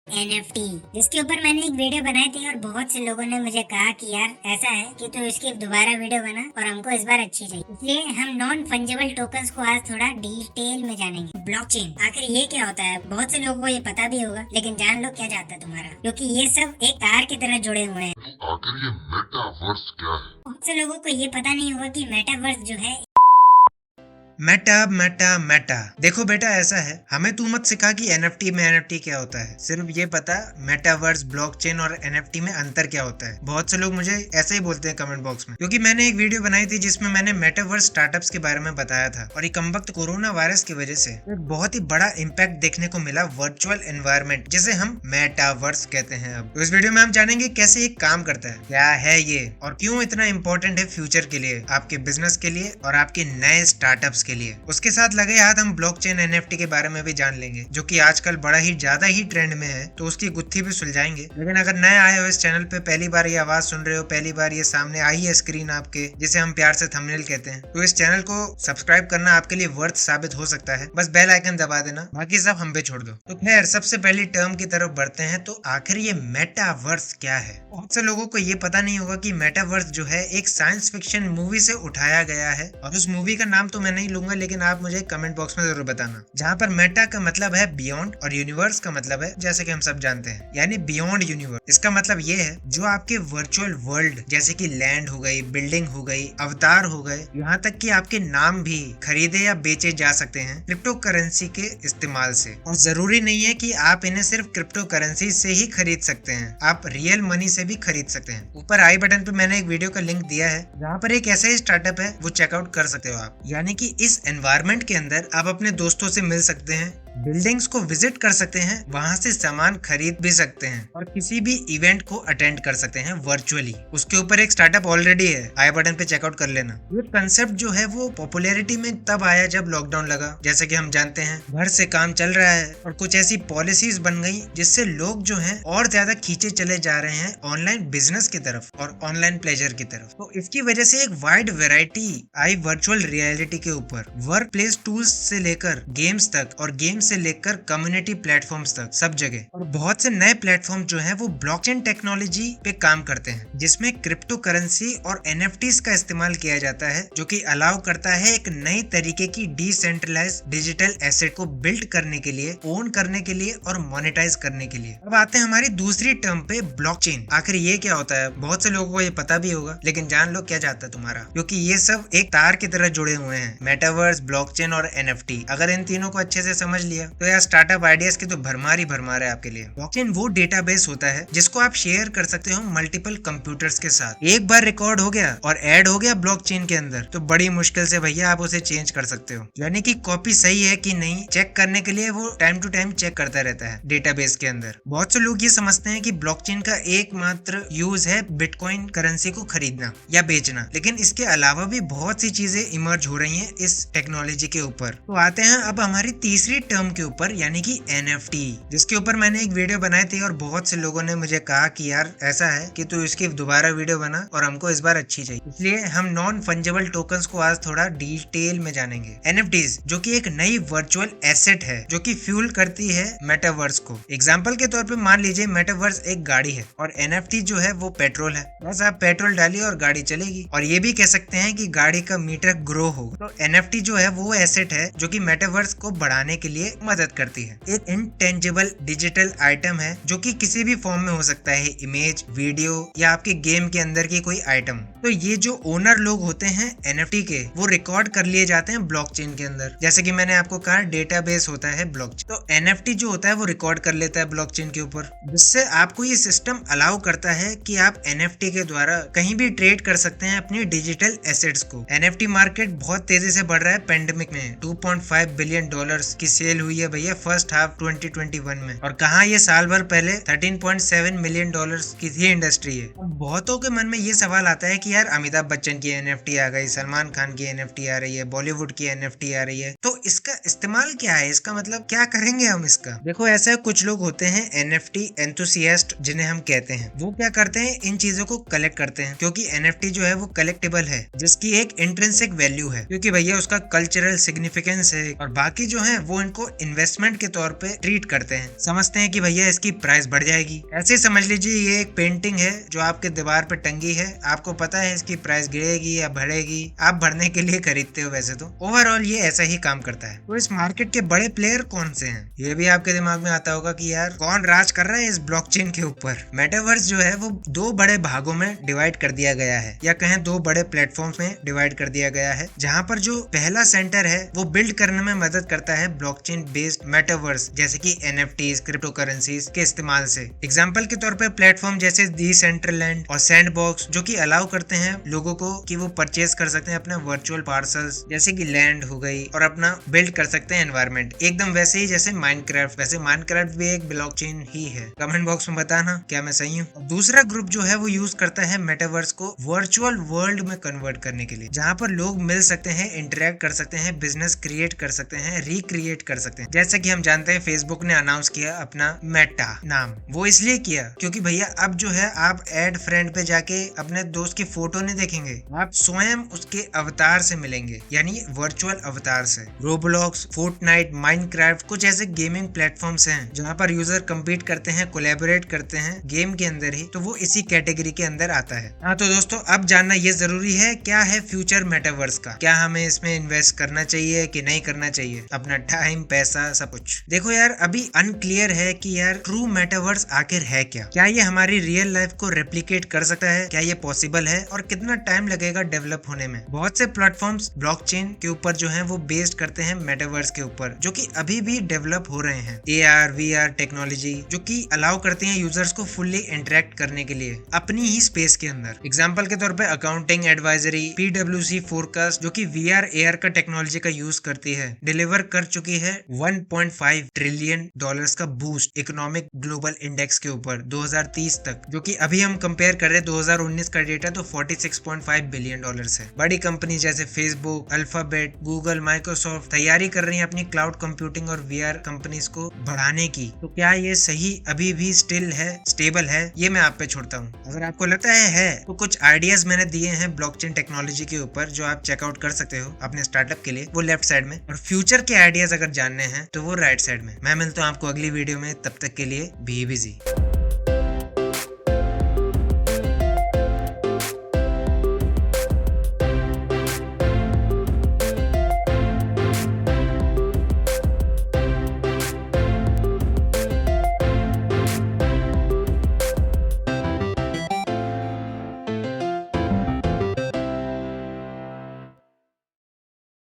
NFT जिसके ऊपर मैंने एक वीडियो बनाई थी और बहुत से लोगों ने मुझे कहा कि यार ऐसा है कि तू इसकी दोबारा वीडियो बना और हमको इस बार अच्छी चाहिए। इसलिए हम नॉन फंजिबल टोकन्स को आज थोड़ा डिटेल में जानेंगे। ब्लॉकचेन आखिर ये क्या होता है, बहुत से लोगों को ये पता भी होगा, लेकिन जान लो क्या जाता है तुम्हारा, क्योंकि ये सब एक तार की तरह जुड़े हुए हैं। आखिर ये मेटावर्स क्या है? बहुत से लोगों को ये पता नहीं होगा कि मेटावर्स जो है मेटा देखो बेटा, ऐसा है, हमें तू मत सिखा कि एनएफटी क्या होता है। सिर्फ ये पता मेटावर्स, ब्लॉकचेन और एनएफटी में अंतर क्या होता है। बहुत से लोग मुझे ऐसे ही बोलते हैं कमेंट बॉक्स में, क्योंकि मैंने एक वीडियो बनाई थी जिसमें मैंने मेटावर्स स्टार्टअप्स के बारे में बताया था और एक कमबख्त कोरोना वायरस की वजह से एक बहुत ही बड़ा इम्पैक्ट देखने को मिला वर्चुअल एनवायरनमेंट, जिसे हम मेटावर्स कहते हैं। अब इस वीडियो में हम जानेंगे कैसे ये काम करता है, क्या है ये और क्यों इतना इम्पोर्टेंट है फ्यूचर के लिए, आपके बिजनेस के लिए और आपके नए स्टार्टअप्स के लिए। उसके साथ लगे हाथ हम ब्लॉकचेन एनएफटी के बारे में भी जान लेंगे, जो कि आजकल बड़ा ही ज्यादा ही ट्रेंड में है, तो उसकी गुत्थी भी सुलझाएंगे। लेकिन अगर नए आए हो इस चैनल पे, पहली बार ये आवाज सुन रहे हो, पहली बार ये सामने आई है स्क्रीन आपके, जिसे हम प्यार से थंबनेल कहते हैं, तो इस चैनल को सब्सक्राइब करना आपके लिए वर्थ साबित हो सकता है। बस बेल आइकन दबा देना, बाकी सब हम पे छोड़ दो। तो खैर, सबसे पहली टर्म की तरफ बढ़ते हैं। तो आखिर ये मेटावर्स क्या है? बहुत से लोगों को ये पता नहीं होगा कि मेटावर्स जो है एक साइंस फिक्शन मूवी से उठाया गया है, और उस मूवी का नाम तो मैं नहीं लूंगा, लेकिन आप मुझे कमेंट बॉक्स में जरूर बताना। जहाँ पर मेटा का मतलब है बियॉन्ड और यूनिवर्स का मतलब है, जैसे कि हम सब जानते हैं, यानी बियॉन्ड यूनिवर्स। इसका मतलब ये है जो आपके वर्चुअल वर्ल्ड, जैसे कि लैंड हो गई, बिल्डिंग हो गई, अवतार हो गए, यहाँ तक कि आपके नाम भी खरीदे या बेचे जा सकते हैं क्रिप्टो करेंसी के इस्तेमाल से। और जरूरी नहीं है कि आप इन्हें सिर्फ क्रिप्टो करेंसी से ही खरीद सकते हैं, आप रियल मनी से भी खरीद सकते हैं। ऊपर आई बटन पे मैंने एक वीडियो का लिंक दिया है, जहाँ पर एक ऐसा ही स्टार्टअप है, वो चेकआउट कर सकते हो आप। यानी कि इस एनवायरनमेंट के अंदर आप अपने दोस्तों से मिल सकते हैं, बिल्डिंग्स को विजिट कर सकते हैं, वहां से सामान खरीद भी सकते हैं और किसी भी इवेंट को अटेंड कर सकते हैं वर्चुअली। उसके ऊपर एक स्टार्टअप ऑलरेडी है, आई बटन पे चेकआउट कर लेना। ये कंसेप्ट जो है वो पॉपुलैरिटी में तब आया जब लॉकडाउन लगा। जैसे कि हम जानते हैं, घर से काम चल रहा है और कुछ ऐसी पॉलिसीज बन गई जिससे लोग जो हैं और ज्यादा खींचे चले जा रहे हैं ऑनलाइन बिजनेस की तरफ और ऑनलाइन प्लेजर की तरफ। तो इसकी वजह से एक वाइड वैरायटी आई वर्चुअल रियलिटी के ऊपर, वर्क प्लेस टूल्स से लेकर गेम्स तक और गेम से लेकर कम्युनिटी प्लेटफॉर्म्स तक, सब जगह। और बहुत से नए प्लेटफॉर्म जो हैं वो ब्लॉकचेन टेक्नोलॉजी पे काम करते हैं, जिसमें क्रिप्टो करेंसी और एनएफटीज का इस्तेमाल किया जाता है, जो कि अलाउ करता है एक नई तरीके की डिसेंट्रलाइज्ड डिजिटल एसेट को बिल्ड करने के लिए, ओन करने के लिए और मोनेटाइज करने के लिए। अब आते हैं हमारी दूसरी टर्म पे, ब्लॉकचेन। आखिर ये क्या होता है? बहुत से लोगों को ये पता भी होगा, लेकिन जान लो क्या जाता है तुम्हारा, क्योंकि ये सब एक तार की तरह जुड़े हुए हैं, मेटावर्स, ब्लॉकचेन और एनएफटी। अगर इन तीनों को अच्छे से समझ लिया तो यार स्टार्टअप आइडियाज की तो भरमार है आपके लिए। ब्लॉकचेन वो डेटाबेस होता है जिसको आप शेयर कर सकते हो मल्टीपल कंप्यूटर्स के साथ। एक बार रिकॉर्ड हो गया और ऐड हो गया ब्लॉकचेन के अंदर, तो बड़ी मुश्किल से भैया आप उसे चेंज कर सकते हो। यानी कि कॉपी सही है कि नहीं चेक करने के लिए वो टाइम टू टाइम चेक करता रहता है डेटाबेस के अंदर। बहुत से लोग ये समझते हैं कि ब्लॉकचेन का एकमात्र यूज है बिटकॉइन करेंसी को खरीदना या बेचना, लेकिन इसके अलावा भी बहुत सी चीजें इमर्ज हो रही हैं इस टेक्नोलॉजी के ऊपर। तो आते हैं अब हमारी तीसरी टर्म के ऊपर, यानी कि एनएफटी, जिसके ऊपर मैंने एक वीडियो बनाई थी और बहुत से लोगों ने मुझे कहा कि यार ऐसा है कि तू इसकी दोबारा वीडियो बना और हमको इस बार अच्छी चाहिए। इसलिए हम नॉन फंजिबल टोकन्स को आज थोड़ा डिटेल में जानेंगे। एनएफटीज जो कि एक नई वर्चुअल एसेट है जो कि फ्यूल करती है मेटावर्स को। एग्जाम्पल के तौर पे मान लीजिए मेटावर्स एक गाड़ी है और एनएफटी जो है वो पेट्रोल है। बस आप पेट्रोल डालिए और गाड़ी चलेगी। और ये भी कह सकते हैं कि गाड़ी का मीटर ग्रो होगा। तो एनएफटी जो है वो एसेट है जो कि मेटावर्स को बढ़ाने के लिए मदद करती है। एक इंटेंजिबल डिजिटल आइटम है जो कि किसी भी फॉर्म में हो सकता है, इमेज, वीडियो या आपके गेम के अंदर की कोई आइटम। तो ये जो ओनर लोग होते हैं एनएफटी के, वो रिकॉर्ड कर लिए जाते हैं ब्लॉकचेन के अंदर। जैसे कि मैंने आपको कहा डेटाबेस होता है ब्लॉकचेन, तो एनएफटी जो होता है वो रिकॉर्ड कर लेता है ब्लॉकचेन के ऊपर, जिससे आपको ये सिस्टम अलाउ करता है कि आप एनएफटी के द्वारा कहीं भी ट्रेड कर सकते हैं अपनी डिजिटल एसेट्स को। एनएफटी मार्केट बहुत तेजी से बढ़ रहा है। पेंडेमिक में 2.5 बिलियन डॉलर्स की सेल हुई है भैया फर्स्ट हाफ 2021 में, और कहाँ ये साल भर पहले 13.7 मिलियन डॉलर्स की थी इंडस्ट्री है। बहुतों के मन में ये सवाल आता है कि यार अमिताभ बच्चन की एनएफटी आ गई, सलमान खान की एनएफटी आ रही है, बॉलीवुड की एनएफटी आ रही है, तो इसका इस्तेमाल क्या है, इसका मतलब क्या करेंगे हम इसका? देखो ऐसा कुछ लोग होते हैं NFT एंथुसियास्ट जिन्हें हम कहते हैं। वो क्या करते हैं, इन चीजों को कलेक्ट करते हैं क्योंकि NFT जो है वो कलेक्टेबल है जिसकी एक इंट्रिंसिक वैल्यू है, क्योंकि भैया उसका कल्चरल सिग्निफिकेंस है। और बाकी जो है वो इनको इन्वेस्टमेंट के तौर पे ट्रीट करते हैं, समझते हैं कि भैया इसकी प्राइस बढ़ जाएगी। ऐसे समझ लीजिए ये एक पेंटिंग है जो आपके दीवार पे टंगी है, आपको पता है इसकी प्राइस गिरेगी या बढ़ेगी, आप भरने के लिए खरीदते हो। वैसे तो ओवरऑल ये ऐसा ही काम करता है। तो इस मार्केट के बड़े प्लेयर कौन से हैं, ये भी आपके दिमाग में आता होगा कि यार कौन राज कर रहा है इस ब्लॉकचेन के ऊपर। मेटावर्स जो है वो दो बड़े भागों में डिवाइड कर दिया गया है, या कहें दो बड़े प्लेटफॉर्म्स में डिवाइड कर दिया गया है, जहां पर जो पहला सेंटर है वो बिल्ड करने में मदद करता है ब्लॉकचेन बेस्ड मेटावर्स, जैसे कि NFTs, क्रिप्टो करेंसीज के इस्तेमाल से। एग्जाम्पल के तौर पर प्लेटफॉर्म जैसे Decentraland और सैंडबॉक्स जो कि अलाउ करते हैं लोगों को कि वो परचेज कर सकते हैं अपने वर्चुअल पार्सल्स, जैसे कि लैंड हो गई, और अपना बिल्ड कर सकते हैं एनवायरनमेंट, एकदम वैसे ही जैसे माइनक्राफ्ट। वैसे माइनक्राफ्ट भी एक ब्लॉकचेन ही है। कमेंट बॉक्स में बताना क्या मैं सही हूँ। दूसरा ग्रुप जो है वो यूज करता है मेटावर्स को वर्चुअल वर्ल्ड में कन्वर्ट करने के लिए, जहाँ पर लोग मिल सकते हैं, इंटरेक्ट कर सकते हैं, बिजनेस क्रिएट कर सकते हैं, रिक्रिएट कर सकते हैं। जैसे कि हम जानते हैं फेसबुक ने अनाउंस किया अपना मेटा नाम, वो इसलिए किया क्योंकि भैया अब जो है आप ऐड फ्रेंड पे जाके अपने दोस्त की फोटो नहीं देखेंगे, आप स्वयं उसके अवतार से मिलेंगे, यानी वर्चुअल अवतार से। रोब्लॉक्स, फोर्टनाइट, माइनक्राफ्ट कुछ ऐसे गेमिंग प्लेटफॉर्म्स हैं जहाँ पर यूजर कम्पीट करते हैं, कोलैबोरेट करते हैं गेम के अंदर ही, तो वो इसी कैटेगरी के अंदर आता है। हाँ तो दोस्तों अब जानना ये जरूरी है क्या है फ्यूचर मेटावर्स का, क्या हमें इसमें इन्वेस्ट करना चाहिए कि नहीं करना चाहिए, अपना टाइम, पैसा, सब कुछ। देखो यार अभी अनक्लियर है कि यार ट्रू मेटावर्स आखिर है क्या ये हमारी रियल लाइफ को रेप्लिकेट कर सकता है, क्या ये पॉसिबल है, और कितना टाइम लगेगा डेवलप होने में। बहुत से प्लेटफॉर्म्स ब्लॉकचेन के ऊपर जो है वो बेस्ड करते हैं मेटावर्स के ऊपर, जो कि अभी भी डेवलप हो रहे हैं। AR VR टेक्नोलॉजी जो कि अलाउ करती है यूजर्स को फुल्ली इंटरेक्ट करने के लिए अपनी ही स्पेस के अंदर। एग्जांपल के तौर पे अकाउंटिंग एडवाइजरी, PwC फोरकास्ट जो कि VR AR का टेक्नोलॉजी का यूज करती है, डिलीवर कर चुकी है $1.5 ट्रिलियन का बूस्ट इकोनॉमिक ग्लोबल इंडेक्स के ऊपर 2030 तक, जो कि अभी हम कंपेयर कर रहे हैं 2019 का डेटा तो $46.5 बिलियन है। बड़ी कंपनी जैसे फेसबुक, अल्फाबेट, गूगल, माइक्रोसॉफ्ट तैयारी कर रही है अपनी क्लाउड कंप्यूटिंग और VR कंपनीज को बढ़ाने की। तो क्या ये सही अभी भी स्टिल है, स्टेबल है, ये मैं आप पे छोड़ता हूँ। अगर आपको लगता है तो कुछ आइडियाज मैंने दिए हैं ब्लॉकचेन टेक्नोलॉजी के ऊपर जो आप चेकआउट कर सकते हो अपने स्टार्टअप के लिए, वो लेफ्ट साइड में, और फ्यूचर के आइडियाज अगर जानने हैं तो वो राइट साइड में। मैं मिलता हूँ आपको अगली वीडियो में, तब तक के लिए बी बिजी।